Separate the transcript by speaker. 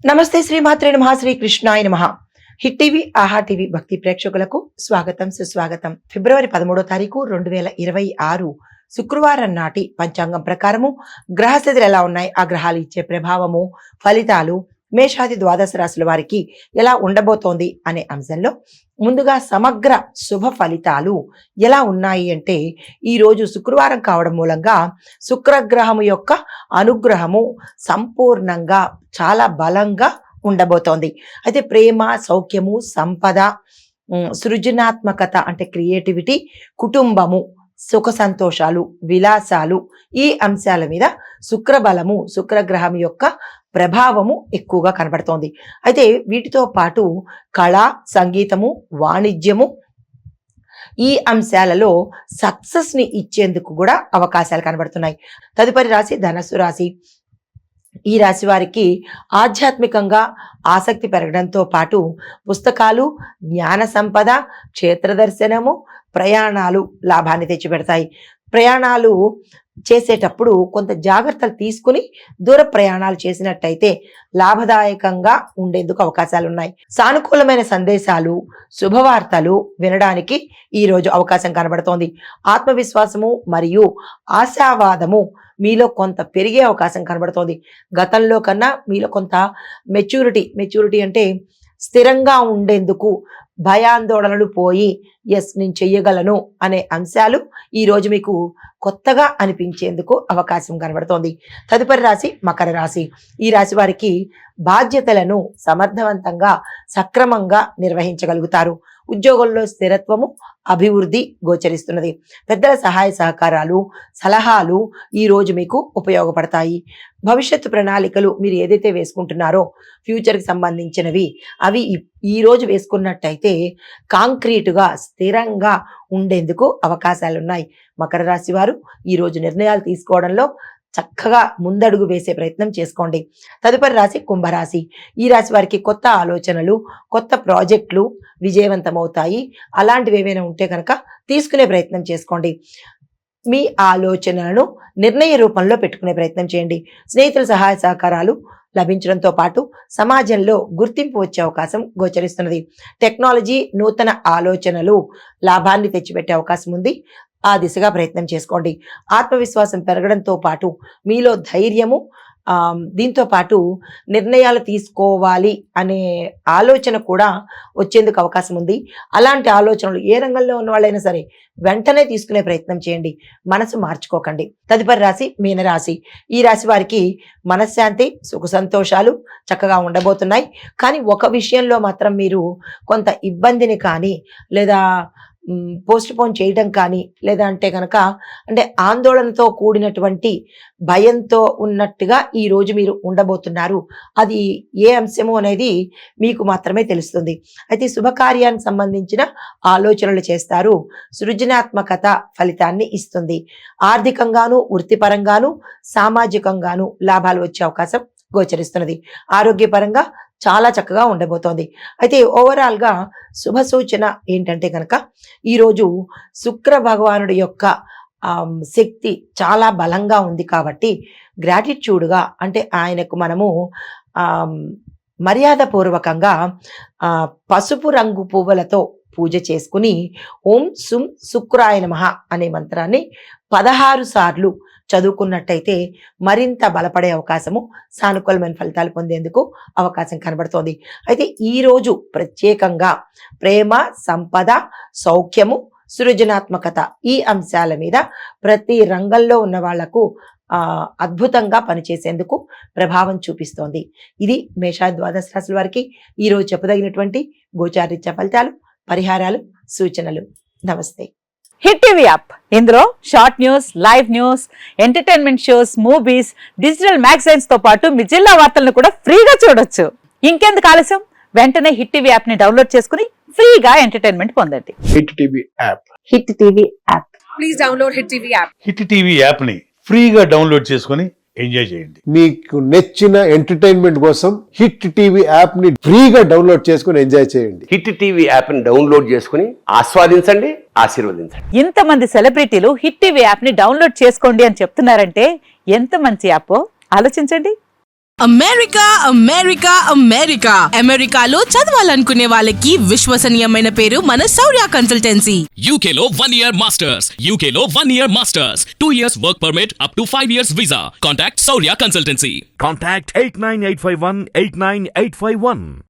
Speaker 1: నమస్తే శ్రీమాత్రే నమః శ్రీ కృష్ణాయ నమః. హిట్ టీవీ ఆహా టీవీ భక్తి ప్రేక్షకులకు స్వాగతం సుస్వాగతం. ఫిబ్రవరి 13వ తారీఖు 2026 శుక్రవారం నాటి పంచాంగం ప్రకారము గ్రహస్థితులు ఎలా ఉన్నాయి, ఆ గ్రహాలు ఇచ్చే ప్రభావము, ఫలితాలు మేషాది ద్వాదశ రాశుల వారికి ఎలా ఉండబోతోంది అనే అంశంలో ముందుగా సమగ్ర శుభ ఫలితాలు ఎలా ఉన్నాయి అంటే, ఈరోజు శుక్రవారం కావడం మూలంగా శుక్రగ్రహము యొక్క అనుగ్రహము సంపూర్ణంగా చాలా బలంగా ఉండబోతోంది. అయితే ప్రేమ, సౌఖ్యము, సంపద, సృజనాత్మకత అంటే క్రియేటివిటీ, కుటుంబము, సుఖ సంతోషాలు, విలాసాలు, ఈ అంశాల మీద శుక్రబలము, శుక్రగ్రహం యొక్క ప్రభావము ఎక్కువగా కనబడుతోంది. అయితే వీటితో పాటు కళ, సంగీతము, వాణిజ్యము, ఈ అంశాలలో సక్సెస్ ని ఇచ్చేందుకు కూడా అవకాశాలు కనబడుతున్నాయి. తదుపరి రాశి ధనస్సు రాశి. ఈ రాశి వారికి ఆధ్యాత్మికంగా ఆసక్తి పెరగడంతో పాటు పుస్తకాలు, జ్ఞాన సంపద, క్షేత్ర దర్శనము, ప్రయాణాలు లాభాన్ని తెచ్చిపెడతాయి. ప్రయాణాలు చేసేటప్పుడు కొంత జాగ్రత్తలు తీసుకుని దూర ప్రయాణాలు చేసినట్టయితే లాభదాయకంగా ఉండేందుకు అవకాశాలు ఉన్నాయి. సానుకూలమైన సందేశాలు, శుభవార్తలు వినడానికి ఈ రోజు అవకాశం కనబడుతోంది. ఆత్మవిశ్వాసము మరియు ఆశావాదము మీలో కొంత పెరిగే అవకాశం కనబడుతోంది. గతంలో కన్నా మీలో కొంత మెచ్యూరిటీ అంటే స్థిరంగా ఉండేందుకు భయాందోళనలు పోయి నేను చెయ్యగలను అనే అంశాలు ఈ రోజు మీకు కొత్తగా అనిపించేందుకు అవకాశం కనబడుతోంది. తదుపరి రాశి మకర రాశి. ఈ రాశి వారికి బాధ్యతలను సమర్థవంతంగా సక్రమంగా నిర్వహించగలుగుతారు. ఉద్యోగంలో స్థిరత్వము, అభివృద్ధి గోచరిస్తున్నది. పెద్దల సహాయ సహకారాలు, సలహాలు ఈ రోజు మీకు ఉపయోగపడతాయి. భవిష్యత్తు ప్రణాళికలు మీరు ఏదైతే వేసుకుంటున్నారో ఫ్యూచర్కి సంబంధించినవి, అవి ఈ రోజు వేసుకున్నట్టయితే కాంక్రీటుగా స్థిరంగా ఉండేందుకు అవకాశాలు ఉన్నాయి. మకర రాశి వారు ఈరోజు నిర్ణయాలు తీసుకోవడంలో చక్కగా ముందడుగు వేసే ప్రయత్నం చేసుకోండి. తదుపరి రాశి కుంభరాశి. ఈ రాశి వారికి కొత్త ఆలోచనలు, కొత్త ప్రాజెక్టులు విజయవంతమవుతాయి. అలాంటివి ఏవైనా ఉంటే కనుక తీసుకునే ప్రయత్నం చేసుకోండి. మీ ఆలోచనలను నిర్ణయ రూపంలో పెట్టుకునే ప్రయత్నం చేయండి. స్నేహితుల సహాయ సహకారాలు లభించడంతో పాటు సమాజంలో గుర్తింపు వచ్చే అవకాశం గోచరిస్తున్నది. టెక్నాలజీ, నూతన ఆలోచనలు లాభాన్ని తెచ్చిపెట్టే అవకాశం ఉంది. ఆ దిశగా ప్రయత్నం చేసుకోండి. ఆత్మవిశ్వాసం పెరగడంతో పాటు మీలో ధైర్యము, దీంతో పాటు నిర్ణయాలు తీసుకోవాలి అనే ఆలోచన కూడా వచ్చేందుకు అవకాశం ఉంది. అలాంటి ఆలోచనలు ఏ రంగంలో ఉన్న వాళ్ళైనా సరే వెంటనే తీసుకునే ప్రయత్నం చేయండి. మనసు మార్చుకోకండి. తదుపరి రాశి మీనరాశి. ఈ రాశి వారికి మనశ్శాంతి, సుఖ సంతోషాలు చక్కగా ఉండబోతున్నాయి. కానీ ఒక విషయంలో మాత్రం మీరు కొంత ఇబ్బందిని కానీ లేదా పోస్ట్ పోన్ చేయడం కానీ లేదా అంటే కనుక ఆందోళనతో కూడినటువంటి భయంతో ఉన్నట్టుగా ఈ రోజు మీరు ఉండబోతున్నారు. అది ఏ అంశము అనేది మీకు మాత్రమే తెలుస్తుంది. అయితే శుభకార్యానికి సంబంధించిన ఆలోచనలు చేస్తారు. సృజనాత్మకత ఫలితాన్ని ఇస్తుంది. ఆర్థికంగాను, వృత్తిపరంగాను, సామాజికంగాను లాభాలు వచ్చే అవకాశం గోచరిస్తున్నది. ఆరోగ్యపరంగా చాలా చక్కగా ఉండబోతోంది. అయితే ఓవరాల్ గా శుభ సూచన ఏంటంటే కనుక ఈరోజు శుక్ర భగవానుడి యొక్క శక్తి చాలా బలంగా ఉంది కాబట్టి గ్రాటిట్యూడ్గా ఆయనకు మనము మర్యాద పూర్వకంగా పసుపు రంగు పువ్వులతో పూజ చేసుకుని ఓం సుం శుక్రాయ నమః అనే మంత్రాన్ని 16 సార్లు చదువుకున్నట్టయితే మరింత బలపడే అవకాశము, సానుకూలమైన ఫలితాలు పొందేందుకు అవకాశం కనబడుతోంది. అయితే ఈరోజు ప్రత్యేకంగా ప్రేమ, సంపద, సౌఖ్యము, సృజనాత్మకత ఈ అంశాల మీద ప్రతి రంగంలో ఉన్న వాళ్లకు అద్భుతంగా పనిచేసేందుకు ప్రభావం చూపిస్తోంది. ఇది మేషాది ద్వాదశ రాశుల వారికి ఈరోజు చెప్పదగినటువంటి గోచారీత్యా ఫలితాలు, పరిహారాలు, సూచనలు. నమస్తే.
Speaker 2: హిట్ టీవీ యాప్, ఇందులో short news, live news, entertainment shows, movies, digital magazines తో పాటు మీ జిల్లా వార్తలను కూడా ఫ్రీగా చూడొచ్చు. ఇంకెందుకు ఆలస్యం, వెంటనే హిట్ టీవీ యాప్ ని డౌన్లోడ్ చేసుకుని ఫ్రీగా ఎంటర్టైన్మెంట్ పొందండి.
Speaker 3: Hit TV app.
Speaker 2: Hit TV app.
Speaker 4: Please download hit TV app.
Speaker 5: Hit TV app ని ఫ్రీగా డౌన్లోడ్ చేసుకుని ఎంజాయ్ చేయండి.
Speaker 3: మీకు నచ్చిన ఎంటర్టైన్మెంట్ కోసం హిట్ టీవీ యాప్ ని ఫ్రీగా డౌన్లోడ్ చేసుకుని ఎంజాయ్ చేయండి.
Speaker 6: హిట్ టీవీ యాప్ ని డౌన్లోడ్ చేసుకుని ఆస్వాదించండి, ఆశీర్వదించండి.
Speaker 2: ఇంతమంది సెలబ్రిటీలు హిట్ టీవీ యాప్ ని డౌన్లోడ్ చేసుకోండి అని చెప్తున్నారంటే ఎంత మంచి యాప్ ఆలోచించండి.
Speaker 7: అమెరికా అమెరికా అమెరికా అమెరికాలో చదవాలనుకునే వాళ్ళకి విశ్వసనీయమైన పేరు మన శౌర్య consultancy.
Speaker 8: UK Law 1 Year Masters. UK Law 1 Year Masters. 2 years work permit up to 5 years visa. Contact Saurya Consultancy.
Speaker 9: Contact 89851 89851.